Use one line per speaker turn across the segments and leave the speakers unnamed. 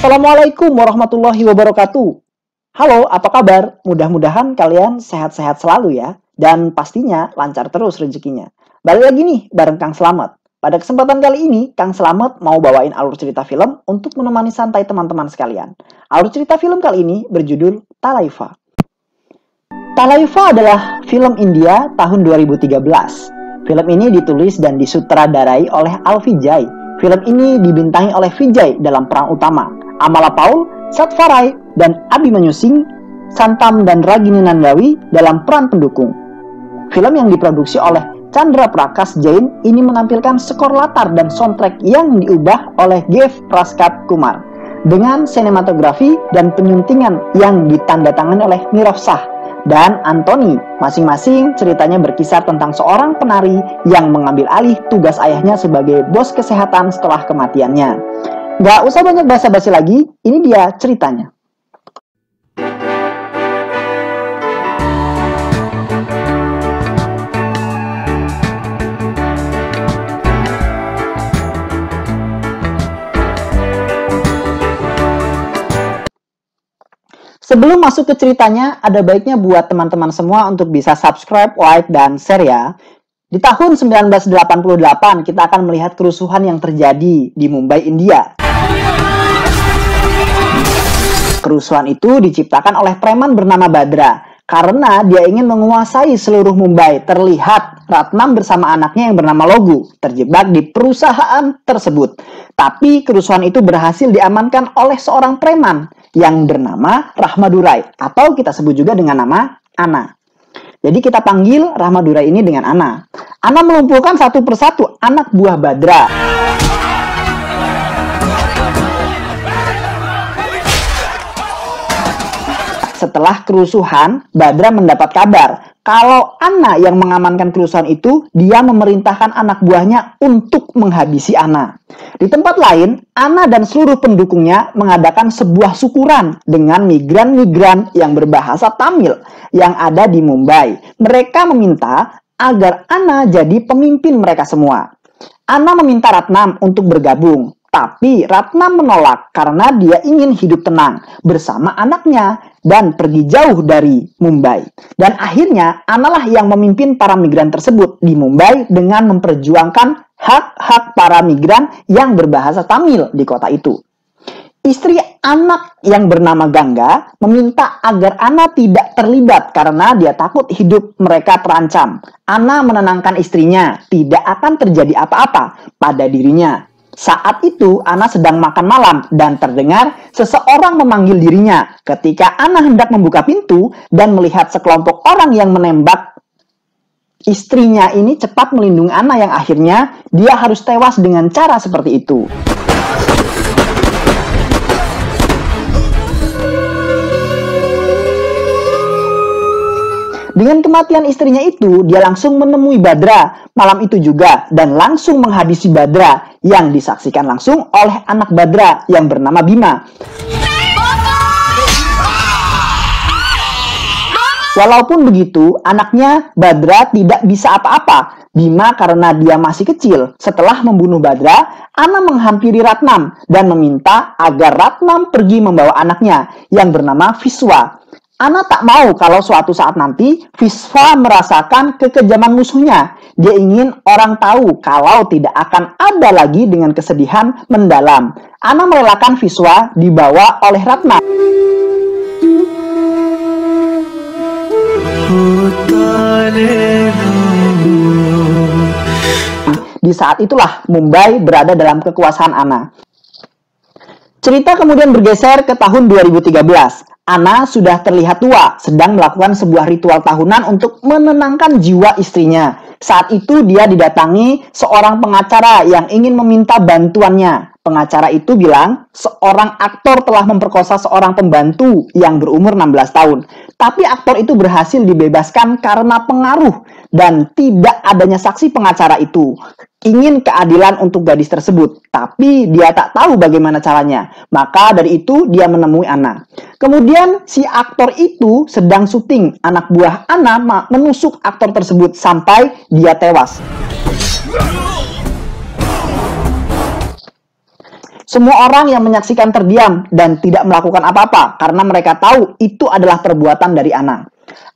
Assalamualaikum warahmatullahi wabarakatuh. Halo, apa kabar? Mudah-mudahan kalian sehat-sehat selalu ya. Dan pastinya lancar terus rezekinya. Balik lagi nih bareng Kang Slamet. Pada kesempatan kali ini, Kang Slamet mau bawain alur cerita film untuk menemani santai teman-teman sekalian. Alur cerita film kali ini berjudul Talaifa. Talaifa adalah film India tahun 2013. Film ini ditulis dan disutradarai oleh Alfie Jai. Film ini dibintangi oleh Vijay dalam peran utama, Amala Paul, Satvarai, dan Abhimanyu Singh, Santam dan Ragini Nandawi dalam peran pendukung. Film yang diproduksi oleh Chandra Prakash Jain ini menampilkan skor latar dan soundtrack yang diubah oleh Gev Prasad Kumar dengan sinematografi dan penyuntingan yang ditandatangani oleh Nirav Shah dan Anthony. Masing-masing ceritanya berkisar tentang seorang penari yang mengambil alih tugas ayahnya sebagai bos kesehatan setelah kematiannya. Gak usah banyak basa-basi lagi, ini dia ceritanya. Sebelum masuk ke ceritanya, ada baiknya buat teman-teman semua untuk bisa subscribe, like, dan share ya. Di tahun 1988, kita akan melihat kerusuhan yang terjadi di Mumbai, India. Kerusuhan itu diciptakan oleh preman bernama Badra, karena dia ingin menguasai seluruh Mumbai. Terlihat Ratnam bersama anaknya yang bernama Logu terjebak di perusahaan tersebut. Tapi kerusuhan itu berhasil diamankan oleh seorang preman yang bernama Rahmadurai, atau kita sebut juga dengan nama Ana. Jadi kita panggil Rahmadurai ini dengan Ana. Ana melumpuhkan satu persatu anak buah Badra. Setelah kerusuhan, Badra mendapat kabar kalau Ana yang mengamankan kerusuhan itu, dia memerintahkan anak buahnya untuk menghabisi Ana. Di tempat lain, Ana dan seluruh pendukungnya mengadakan sebuah syukuran dengan migran-migran yang berbahasa Tamil yang ada di Mumbai. Mereka meminta agar Ana jadi pemimpin mereka semua. Ana meminta Ratnam untuk bergabung, tapi Ratnam menolak karena dia ingin hidup tenang bersama anaknya dan pergi jauh dari Mumbai. Dan akhirnya Analah yang memimpin para migran tersebut di Mumbai dengan memperjuangkan hak-hak para migran yang berbahasa Tamil di kota itu. Istri anak yang bernama Gangga meminta agar Ana tidak terlibat karena dia takut hidup mereka terancam. Ana menenangkan istrinya, tidak akan terjadi apa-apa pada dirinya. Saat itu, Ana sedang makan malam dan terdengar seseorang memanggil dirinya. Ketika Ana hendak membuka pintu dan melihat sekelompok orang yang menembak istrinya ini cepat melindungi Ana yang akhirnya dia harus tewas dengan cara seperti itu. Dengan kematian istrinya itu, dia langsung menemui Badra malam itu juga dan langsung menghabisi Badra yang disaksikan langsung oleh anak Badra yang bernama Bima. Walaupun begitu, anaknya Badra tidak bisa apa-apa. Bima karena dia masih kecil. Setelah membunuh Badra, Ana menghampiri Ratnam dan meminta agar Ratnam pergi membawa anaknya yang bernama Viswa. Ana tak mau kalau suatu saat nanti Visva merasakan kekejaman musuhnya. Dia ingin orang tahu kalau tidak akan ada lagi dengan kesedihan mendalam. Ana merelakan Visva dibawa oleh Ratnam. Di saat itulah Mumbai berada dalam kekuasaan Ana. Cerita kemudian bergeser ke tahun 2013. Ana sudah terlihat tua, sedang melakukan sebuah ritual tahunan untuk menenangkan jiwa istrinya. Saat itu dia didatangi seorang pengacara yang ingin meminta bantuannya. Pengacara itu bilang, seorang aktor telah memperkosa seorang pembantu yang berumur 16 tahun. Tapi aktor itu berhasil dibebaskan karena pengaruh dan tidak adanya saksi pengacara itu. Ingin keadilan untuk gadis tersebut, tapi dia tak tahu bagaimana caranya. Maka dari itu dia menemui Ana. Kemudian si aktor itu sedang syuting. Anak buah Ana menusuk aktor tersebut sampai dia tewas. Semua orang yang menyaksikan terdiam dan tidak melakukan apa-apa karena mereka tahu itu adalah perbuatan dari Ana.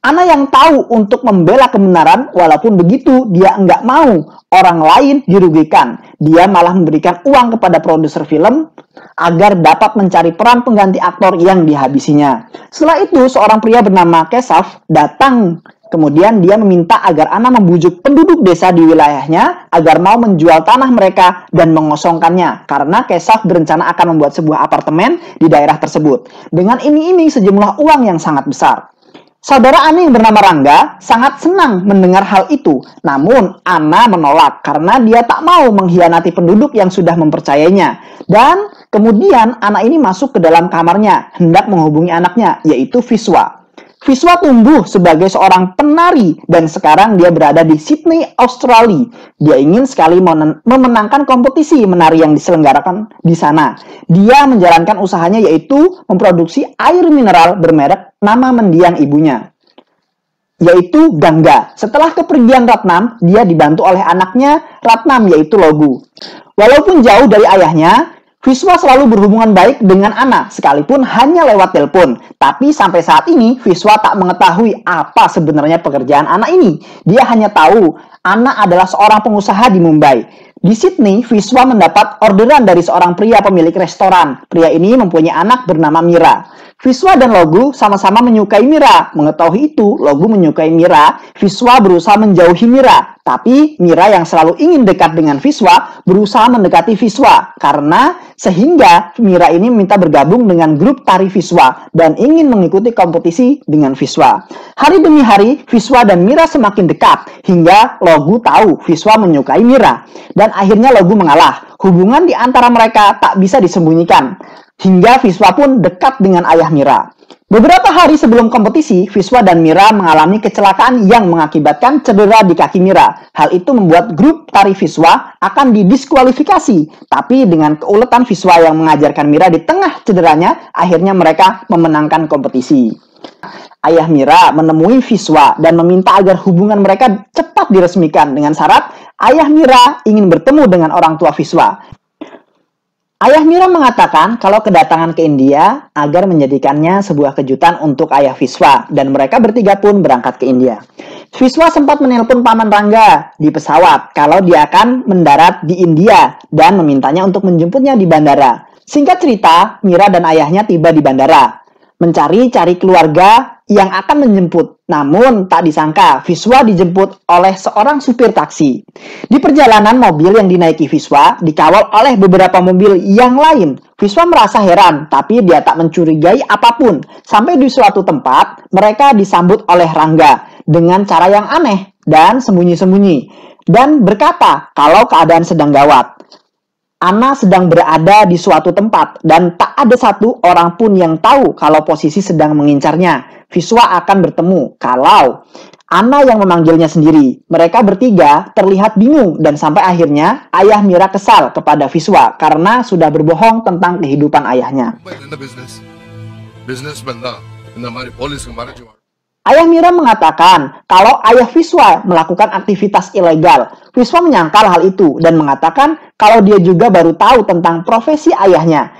Ana yang tahu untuk membela kebenaran, walaupun begitu dia enggak mau orang lain dirugikan. Dia malah memberikan uang kepada produser film agar dapat mencari peran pengganti aktor yang dihabisinya. Setelah itu, seorang pria bernama Keshav datang. Kemudian dia meminta agar Ana membujuk penduduk desa di wilayahnya agar mau menjual tanah mereka dan mengosongkannya karena Keshav berencana akan membuat sebuah apartemen di daerah tersebut dengan iming-iming sejumlah uang yang sangat besar. Saudara Ana yang bernama Rangga sangat senang mendengar hal itu, namun Ana menolak karena dia tak mau mengkhianati penduduk yang sudah mempercayainya. Dan kemudian Ana ini masuk ke dalam kamarnya hendak menghubungi anaknya, yaitu Vishwa. Vishwa tumbuh sebagai seorang penari dan sekarang dia berada di Sydney, Australia. Dia ingin sekali memenangkan kompetisi menari yang diselenggarakan di sana. Dia menjalankan usahanya yaitu memproduksi air mineral bermerek nama mendiang ibunya, yaitu Gangga. Setelah kepergian Ratnam, dia dibantu oleh anaknya Ratnam yaitu Logu. Walaupun jauh dari ayahnya, Vishwa selalu berhubungan baik dengan Ana, sekalipun hanya lewat telepon. Tapi sampai saat ini, Vishwa tak mengetahui apa sebenarnya pekerjaan Ana ini. Dia hanya tahu Ana adalah seorang pengusaha di Mumbai. Di Sydney, Vishwa mendapat orderan dari seorang pria pemilik restoran. Pria ini mempunyai anak bernama Mira. Vishwa dan Logu sama-sama menyukai Mira. Mengetahui itu, Logu menyukai Mira. Vishwa berusaha menjauhi Mira. Tapi Mira yang selalu ingin dekat dengan Vishwa berusaha mendekati Vishwa karena sehingga Mira ini minta bergabung dengan grup tari Vishwa dan ingin mengikuti kompetisi dengan Vishwa. Hari demi hari, Vishwa dan Mira semakin dekat hingga Logu tahu Vishwa menyukai Mira dan akhirnya Logu mengalah. Hubungan di antara mereka tak bisa disembunyikan hingga Vishwa pun dekat dengan ayah Mira. Beberapa hari sebelum kompetisi, Vishwa dan Mira mengalami kecelakaan yang mengakibatkan cedera di kaki Mira. Hal itu membuat grup tari Vishwa akan didiskualifikasi. Tapi dengan keuletan Vishwa yang mengajarkan Mira di tengah cederanya, akhirnya mereka memenangkan kompetisi. Ayah Mira menemui Vishwa dan meminta agar hubungan mereka cepat diresmikan dengan syarat ayah Mira ingin bertemu dengan orang tua Vishwa. Ayah Mira mengatakan kalau kedatangan ke India agar menjadikannya sebuah kejutan untuk ayah Vishwa dan mereka bertiga pun berangkat ke India. Vishwa sempat menelpon paman Rangga di pesawat kalau dia akan mendarat di India dan memintanya untuk menjemputnya di bandara. Singkat cerita, Mira dan ayahnya tiba di bandara, mencari-cari keluarga yang akan menjemput. Namun tak disangka Vishwa dijemput oleh seorang supir taksi. Di perjalanan mobil yang dinaiki Vishwa dikawal oleh beberapa mobil yang lain. Vishwa merasa heran, tapi dia tak mencurigai apapun. Sampai di suatu tempat, mereka disambut oleh Rangga dengan cara yang aneh dan sembunyi-sembunyi dan berkata kalau keadaan sedang gawat. Ana sedang berada di suatu tempat dan tak ada satu orang pun yang tahu kalau posisi sedang mengincarnya. Vishwa akan bertemu kalau Ana yang memanggilnya sendiri. Mereka bertiga terlihat bingung dan sampai akhirnya ayah Mira kesal kepada Vishwa karena sudah berbohong tentang kehidupan ayahnya. Ayah Mira mengatakan kalau ayah Vishwa melakukan aktivitas ilegal. Vishwa menyangkal hal itu dan mengatakan kalau dia juga baru tahu tentang profesi ayahnya.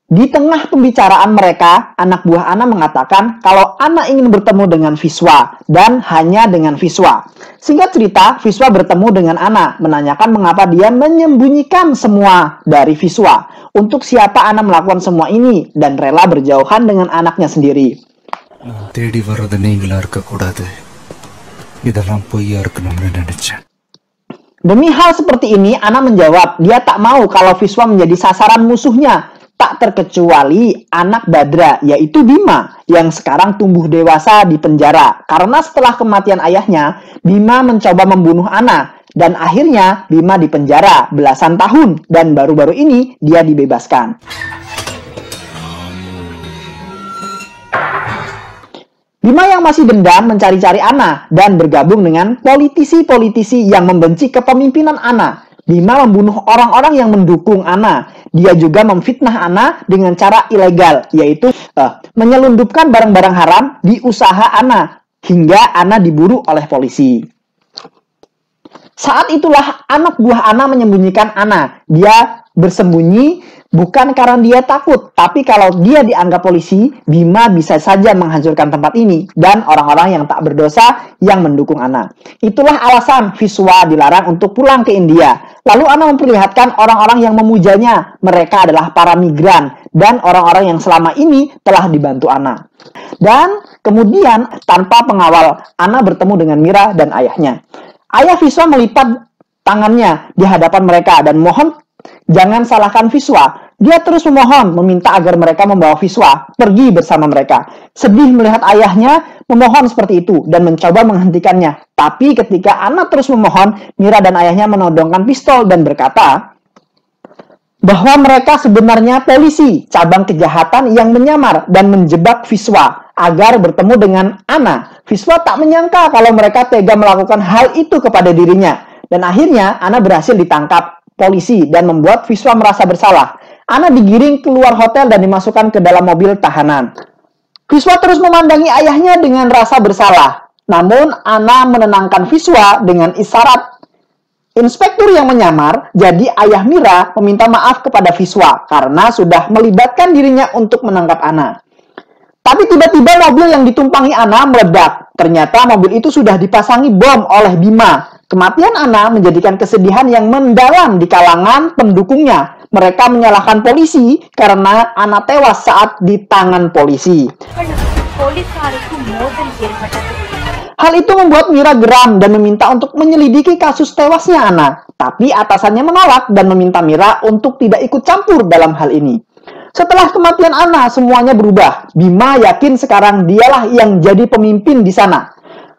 Di tengah pembicaraan mereka, anak buah Ana mengatakan kalau Ana ingin bertemu dengan Vishwa dan hanya dengan Vishwa. Singkat cerita, Vishwa bertemu dengan Ana, menanyakan mengapa dia menyembunyikan semua dari Vishwa. Untuk siapa Ana melakukan semua ini dan rela berjauhan dengan anaknya sendiri. Demi hal seperti ini, Ana menjawab dia tak mau kalau Vishwa menjadi sasaran musuhnya. Tak terkecuali anak Badra, yaitu Bima, yang sekarang tumbuh dewasa di penjara. Karena setelah kematian ayahnya, Bima mencoba membunuh Ana. Dan akhirnya Bima dipenjara belasan tahun dan baru-baru ini dia dibebaskan. Bima yang masih dendam mencari-cari Ana dan bergabung dengan politisi-politisi yang membenci kepemimpinan Ana. Bima membunuh orang-orang yang mendukung Ana. Dia juga memfitnah Ana dengan cara ilegal, yaitu menyelundupkan barang-barang haram di usaha Ana, hingga Ana diburu oleh polisi. Saat itulah anak buah Ana menyembunyikan Ana. Dia bersembunyi Bukan karena dia takut, tapi kalau dia dianggap polisi, Bima bisa saja menghancurkan tempat ini dan orang-orang yang tak berdosa yang mendukung Anna. Itulah alasan Vishwa dilarang untuk pulang ke India. Lalu Anna memperlihatkan orang-orang yang memujanya. Mereka adalah para migran dan orang-orang yang selama ini telah dibantu Anna. Dan kemudian tanpa pengawal, Anna bertemu dengan Mira dan ayahnya. Ayah Vishwa melipat tangannya di hadapan mereka dan mohon jangan salahkan Vishwa. Dia terus memohon, meminta agar mereka membawa Vishwa pergi bersama mereka. Sedih melihat ayahnya memohon seperti itu dan mencoba menghentikannya. Tapi ketika Anna terus memohon, Mira dan ayahnya menodongkan pistol dan berkata bahwa mereka sebenarnya polisi cabang kejahatan yang menyamar dan menjebak Vishwa agar bertemu dengan Anna. Vishwa tak menyangka kalau mereka tega melakukan hal itu kepada dirinya. Dan akhirnya Anna berhasil ditangkap polisi dan membuat Vishwa merasa bersalah. Anna digiring keluar hotel dan dimasukkan ke dalam mobil tahanan. Vishwa terus memandangi ayahnya dengan rasa bersalah. Namun Anna menenangkan Vishwa dengan isyarat inspektur yang menyamar. Jadi ayah Mira meminta maaf kepada Vishwa karena sudah melibatkan dirinya untuk menangkap Anna. Tapi tiba-tiba mobil yang ditumpangi Anna meledak. Ternyata mobil itu sudah dipasangi bom oleh Bima. Kematian Anna menjadikan kesedihan yang mendalam di kalangan pendukungnya. Mereka menyalahkan polisi karena Anna tewas saat di tangan polisi. Hal itu membuat Mira geram dan meminta untuk menyelidiki kasus tewasnya Anna. Tapi atasannya menolak dan meminta Mira untuk tidak ikut campur dalam hal ini. Setelah kematian Anna, semuanya berubah. Bima yakin sekarang dialah yang jadi pemimpin di sana.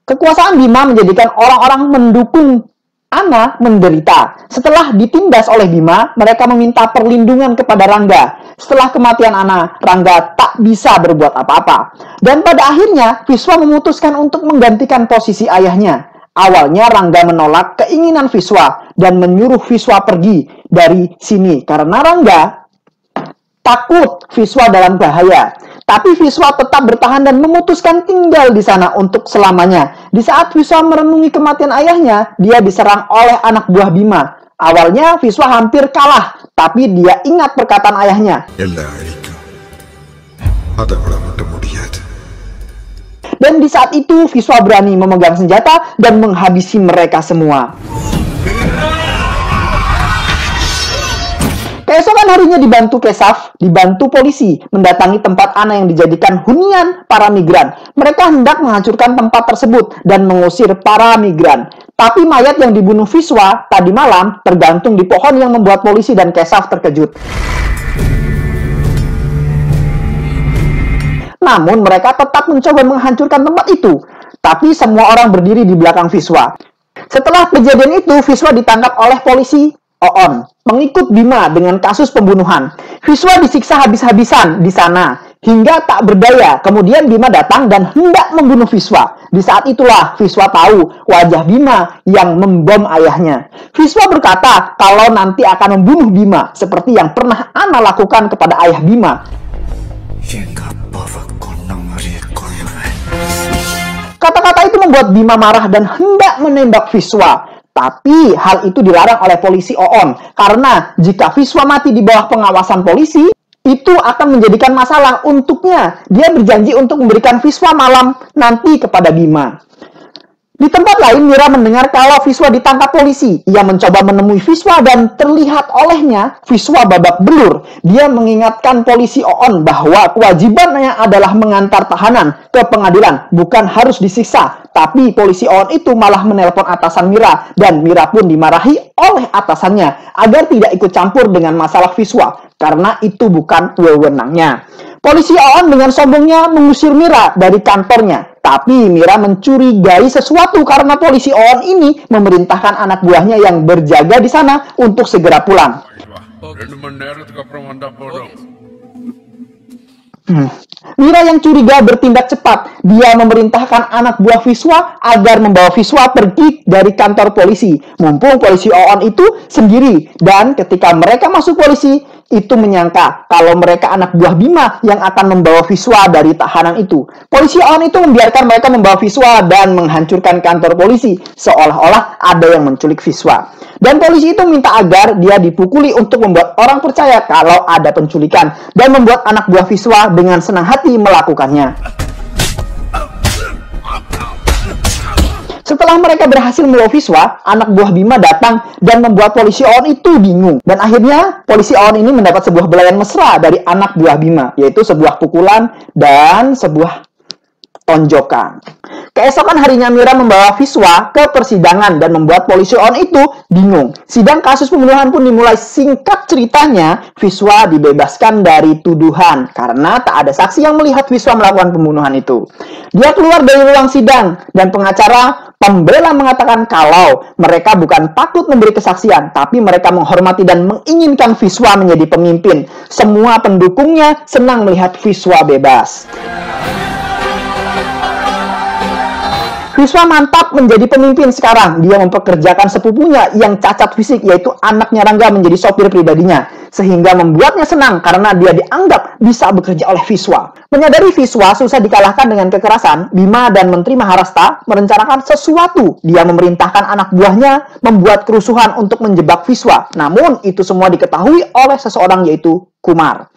Kekuasaan Bima menjadikan orang-orang mendukung Anna menderita. Setelah ditindas oleh Bima, mereka meminta perlindungan kepada Rangga. Setelah kematian Anna, Rangga tak bisa berbuat apa-apa. Dan pada akhirnya, Vishwa memutuskan untuk menggantikan posisi ayahnya. Awalnya Rangga menolak keinginan Vishwa dan menyuruh Vishwa pergi dari sini karena Rangga takut Vishwa dalam bahaya. Tapi Vishwa tetap bertahan dan memutuskan tinggal di sana untuk selamanya. Di saat Vishwa merenungi kematian ayahnya, dia diserang oleh anak buah Bima. Awalnya Vishwa hampir kalah, tapi dia ingat perkataan ayahnya. Dan di saat itu Vishwa berani memegang senjata dan menghabisi mereka semua. Keesokan harinya dibantu Keshav, dibantu polisi, mendatangi tempat Anna yang dijadikan hunian para migran. Mereka hendak menghancurkan tempat tersebut dan mengusir para migran. Tapi mayat yang dibunuh Vishwa tadi malam tergantung di pohon yang membuat polisi dan Keshav terkejut. Namun mereka tetap mencoba menghancurkan tempat itu. Tapi semua orang berdiri di belakang Vishwa. Setelah kejadian itu, Vishwa ditangkap oleh polisi Oon, pengikut Bima dengan kasus pembunuhan. Vishwa disiksa habis-habisan di sana hingga tak berdaya. Kemudian Bima datang dan hendak membunuh Vishwa. Di saat itulah Vishwa tahu wajah Bima yang membom ayahnya. Vishwa berkata kalau nanti akan membunuh Bima seperti yang pernah Anna lakukan kepada ayah Bima. Kata-kata itu membuat Bima marah dan hendak menembak Vishwa. Tapi hal itu dilarang oleh polisi Oon karena jika Vishwa mati di bawah pengawasan polisi, itu akan menjadikan masalah untuknya. Dia berjanji untuk memberikan Vishwa malam nanti kepada Bima. Di tempat lain, Mira mendengar kalau Vishwa ditangkap polisi. Ia mencoba menemui Vishwa dan terlihat olehnya Vishwa babak belur. Dia mengingatkan polisi Oon bahwa kewajibannya adalah mengantar tahanan ke pengadilan, bukan harus disiksa. Tapi polisi Oon itu malah menelpon atasan Mira dan Mira pun dimarahi oleh atasannya agar tidak ikut campur dengan masalah Vishwa karena itu bukan wewenangnya. Polisi Oon dengan sombongnya mengusir Mira dari kantornya. Tapi Mira mencurigai sesuatu karena polisi Oon ini memerintahkan anak buahnya yang berjaga di sana untuk segera pulang. Mira yang curiga bertindak cepat. Dia memerintahkan anak buah Vishwa agar membawa Vishwa pergi dari kantor polisi. Mumpung polisi Oon itu sendiri. Dan ketika mereka masuk polisi, itu menyangka kalau mereka anak buah Bima yang akan membawa Viswa dari tahanan itu. Polisi On itu membiarkan mereka membawa Viswa dan menghancurkan kantor polisi, seolah-olah ada yang menculik Viswa. Dan polisi itu minta agar dia dipukuli untuk membuat orang percaya kalau ada penculikan dan membuat anak buah Viswa dengan senang hati melakukannya. Setelah mereka berhasil membawa Viswa, anak buah Bima datang dan membuat polisi On itu bingung. Dan akhirnya polisi On ini mendapat sebuah belayan mesra dari anak buah Bima, yaitu sebuah pukulan dan sebuah tonjokan. Keesokan harinya Mira membawa Viswa ke persidangan dan membuat polisi On itu bingung. Sidang kasus pembunuhan pun dimulai. Singkat ceritanya, Viswa dibebaskan dari tuduhan karena tak ada saksi yang melihat Viswa melakukan pembunuhan itu. Dia keluar dari ruang sidang dan pengacara pembela mengatakan kalau mereka bukan takut memberi kesaksian, tapi mereka menghormati dan menginginkan Viswa menjadi pemimpin. Semua pendukungnya senang melihat Viswa bebas. Viswa mantap menjadi pemimpin sekarang. Dia mempekerjakan sepupunya yang cacat fisik, yaitu anaknya Rangga menjadi sopir pribadinya. Sehingga membuatnya senang karena dia dianggap bisa bekerja oleh Viswa. Menyadari Viswa susah dikalahkan dengan kekerasan, Bima dan Menteri Maharashtra merencanakan sesuatu. Dia memerintahkan anak buahnya membuat kerusuhan untuk menjebak Viswa. Namun itu semua diketahui oleh seseorang, yaitu Kumar.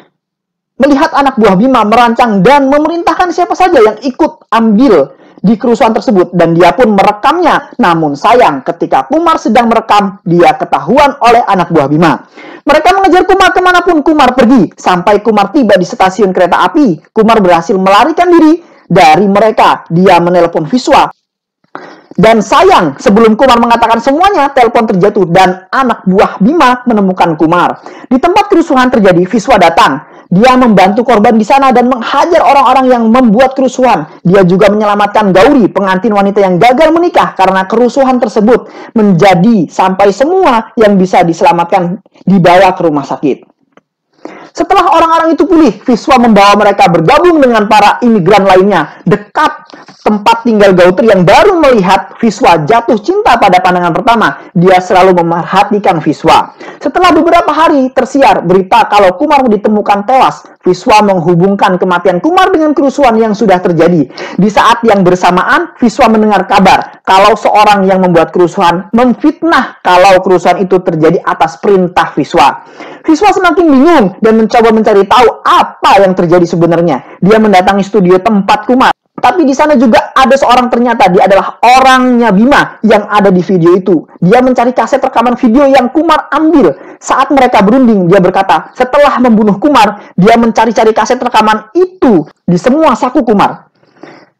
Melihat anak buah Bima merancang dan memerintahkan siapa saja yang ikut ambil di kerusuhan tersebut, dan dia pun merekamnya. Namun sayang, ketika Kumar sedang merekam, dia ketahuan oleh anak buah Bima. Mereka mengejar Kumar kemanapun Kumar pergi. Sampai Kumar tiba di stasiun kereta api, Kumar berhasil melarikan diri dari mereka. Dia menelpon Viswa. Dan sayang, sebelum Kumar mengatakan semuanya, telepon terjatuh dan anak buah Bima menemukan Kumar. Di tempat kerusuhan terjadi, Viswa datang. Dia membantu korban di sana dan menghajar orang-orang yang membuat kerusuhan. Dia juga menyelamatkan Gauri, pengantin wanita yang gagal menikah karena kerusuhan tersebut, menjadi sampai semua yang bisa diselamatkan dibawa ke rumah sakit. Setelah orang-orang itu pulih, Viswa membawa mereka bergabung dengan para imigran lainnya dekat tempat tinggal Gautri yang baru melihat Viswa jatuh cinta pada pandangan pertama. Dia selalu memerhatikan Viswa. Setelah beberapa hari tersiar berita kalau Kumar ditemukan tewas, Viswa menghubungkan kematian Kumar dengan kerusuhan yang sudah terjadi. Di saat yang bersamaan, Viswa mendengar kabar kalau seorang yang membuat kerusuhan memfitnah kalau kerusuhan itu terjadi atas perintah Viswa. Viswa semakin bingung dan mencoba mencari tahu apa yang terjadi sebenarnya. Dia mendatangi studio tempat Kumar. Tapi di sana juga ada seorang, ternyata dia adalah orangnya Bima yang ada di video itu. Dia mencari kaset rekaman video yang Kumar ambil. Saat mereka berunding, dia berkata, setelah membunuh Kumar, dia mencari-cari kaset rekaman itu di semua saku Kumar.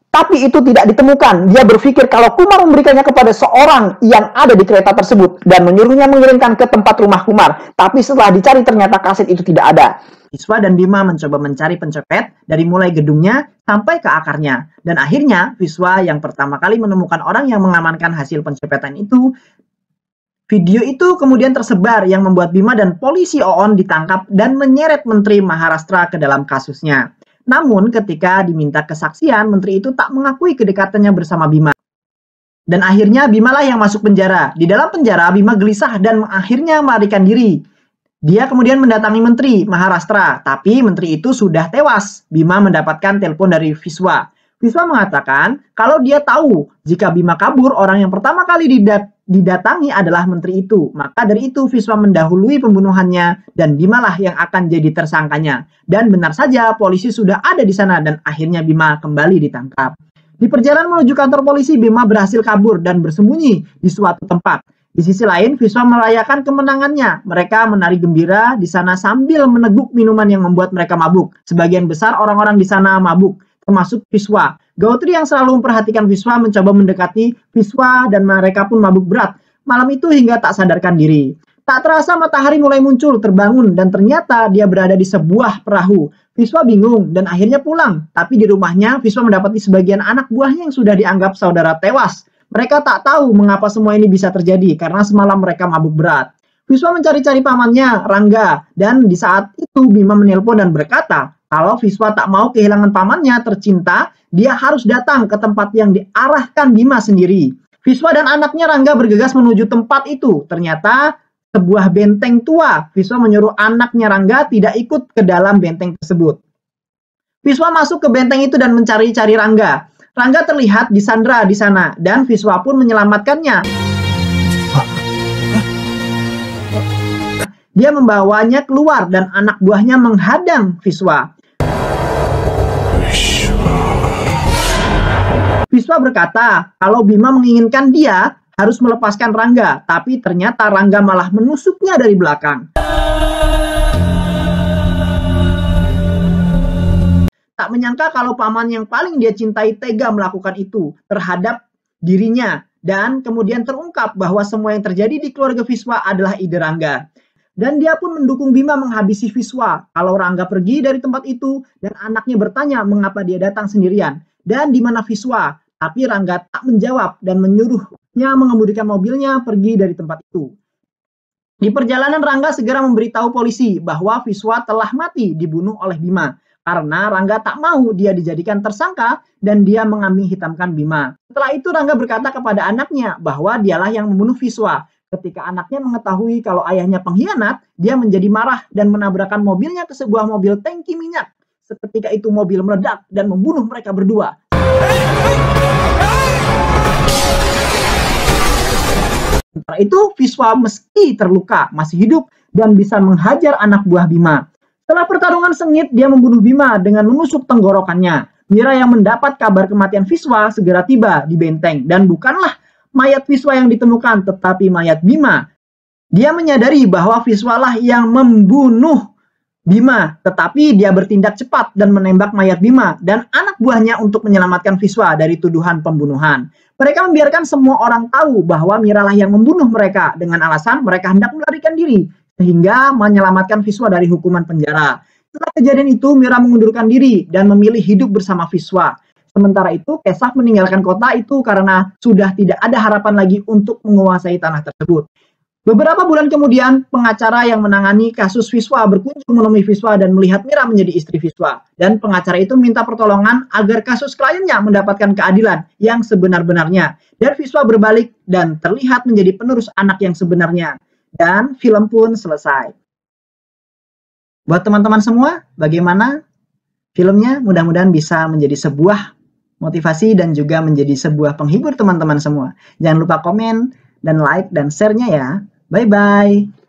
Tapi itu tidak ditemukan. Dia berpikir kalau Kumar memberikannya kepada seorang yang ada di kereta tersebut dan menyuruhnya mengirimkan ke tempat rumah Kumar. Tapi setelah dicari ternyata kaset itu tidak ada. Viswa dan Bima mencoba mencari pencopet dari mulai gedungnya sampai ke akarnya. Dan akhirnya Viswa yang pertama kali menemukan orang yang mengamankan hasil pencopetan itu. Video itu kemudian tersebar yang membuat Bima dan polisi OON ditangkap dan menyeret Menteri Maharashtra ke dalam kasusnya. Namun ketika diminta kesaksian, menteri itu tak mengakui kedekatannya bersama Bima. Dan akhirnya Bima lah yang masuk penjara. Di dalam penjara Bima gelisah dan akhirnya melarikan diri. Dia kemudian mendatangi Menteri Maharashtra, tapi menteri itu sudah tewas. Bima mendapatkan telepon dari Viswa. Viswa mengatakan kalau dia tahu jika Bima kabur, orang yang pertama kali didatangi adalah menteri itu. Maka dari itu Viswa mendahului pembunuhannya dan Bima lah yang akan jadi tersangkanya. Dan benar saja polisi sudah ada di sana dan akhirnya Bima kembali ditangkap. Di perjalanan menuju kantor polisi, Bima berhasil kabur dan bersembunyi di suatu tempat. Di sisi lain, Viswa merayakan kemenangannya. Mereka menari gembira di sana sambil meneguk minuman yang membuat mereka mabuk. Sebagian besar orang-orang di sana mabuk, termasuk Viswa. Gautri yang selalu memperhatikan Viswa mencoba mendekati Viswa dan mereka pun mabuk berat. Malam itu hingga tak sadarkan diri. Tak terasa matahari mulai muncul, terbangun, dan ternyata dia berada di sebuah perahu. Viswa bingung dan akhirnya pulang. Tapi di rumahnya, Viswa mendapati sebagian anak buahnya yang sudah dianggap saudara tewas. Mereka tak tahu mengapa semua ini bisa terjadi karena semalam mereka mabuk berat. Viswa mencari-cari pamannya, Rangga, dan di saat itu Bima menelpon dan berkata, kalau Viswa tak mau kehilangan pamannya tercinta, dia harus datang ke tempat yang diarahkan Bima sendiri. Viswa dan anaknya Rangga bergegas menuju tempat itu. Ternyata sebuah benteng tua. Viswa menyuruh anaknya Rangga tidak ikut ke dalam benteng tersebut. Viswa masuk ke benteng itu dan mencari-cari Rangga. Rangga terlihat disandra di sana dan Viswa pun menyelamatkannya. Dia membawanya keluar dan anak buahnya menghadang Viswa. Viswa berkata kalau Bima menginginkan dia harus melepaskan Rangga, tapi ternyata Rangga malah menusuknya dari belakang. Tak menyangka kalau paman yang paling dia cintai tega melakukan itu terhadap dirinya, dan kemudian terungkap bahwa semua yang terjadi di keluarga Viswa adalah ide Rangga. Dan dia pun mendukung Bima menghabisi Viswa kalau Rangga pergi dari tempat itu, dan anaknya bertanya mengapa dia datang sendirian dan di mana Viswa. Tapi Rangga tak menjawab dan menyuruhnya mengemudikan mobilnya pergi dari tempat itu. Di perjalanan Rangga segera memberitahu polisi bahwa Viswa telah mati dibunuh oleh Bima. Karena Rangga tak mau dia dijadikan tersangka dan dia mengambing hitamkan Bima. Setelah itu Rangga berkata kepada anaknya bahwa dialah yang membunuh Viswa. Ketika anaknya mengetahui kalau ayahnya pengkhianat, dia menjadi marah dan menabrakkan mobilnya ke sebuah mobil tangki minyak. Seketika itu mobil meledak dan membunuh mereka berdua. Sementara itu Viswa meski terluka masih hidup dan bisa menghajar anak buah Bima. Setelah pertarungan sengit, dia membunuh Bima dengan menusuk tenggorokannya. Mira yang mendapat kabar kematian Viswa segera tiba di benteng dan bukanlah mayat Viswa yang ditemukan, tetapi mayat Bima. Dia menyadari bahwa Viswa lah yang membunuh Bima, tetapi dia bertindak cepat dan menembak mayat Bima dan anak buahnya untuk menyelamatkan Viswa dari tuduhan pembunuhan. Mereka membiarkan semua orang tahu bahwa Mira lah yang membunuh mereka dengan alasan mereka hendak melarikan diri, sehingga menyelamatkan Viswa dari hukuman penjara. Setelah kejadian itu, Mira mengundurkan diri dan memilih hidup bersama Viswa. Sementara itu, Kesah meninggalkan kota itu karena sudah tidak ada harapan lagi untuk menguasai tanah tersebut. Beberapa bulan kemudian, pengacara yang menangani kasus Viswa berkunjung menemui Viswa dan melihat Mira menjadi istri Viswa. Dan pengacara itu minta pertolongan agar kasus kliennya mendapatkan keadilan yang sebenar-benarnya. Dan Viswa berbalik dan terlihat menjadi penerus anak yang sebenarnya. Dan film pun selesai. Buat teman-teman semua, bagaimana filmnya? Mudah-mudahan bisa menjadi sebuah motivasi dan juga menjadi sebuah penghibur teman-teman semua. Jangan lupa komen dan like dan share-nya ya. Bye-bye.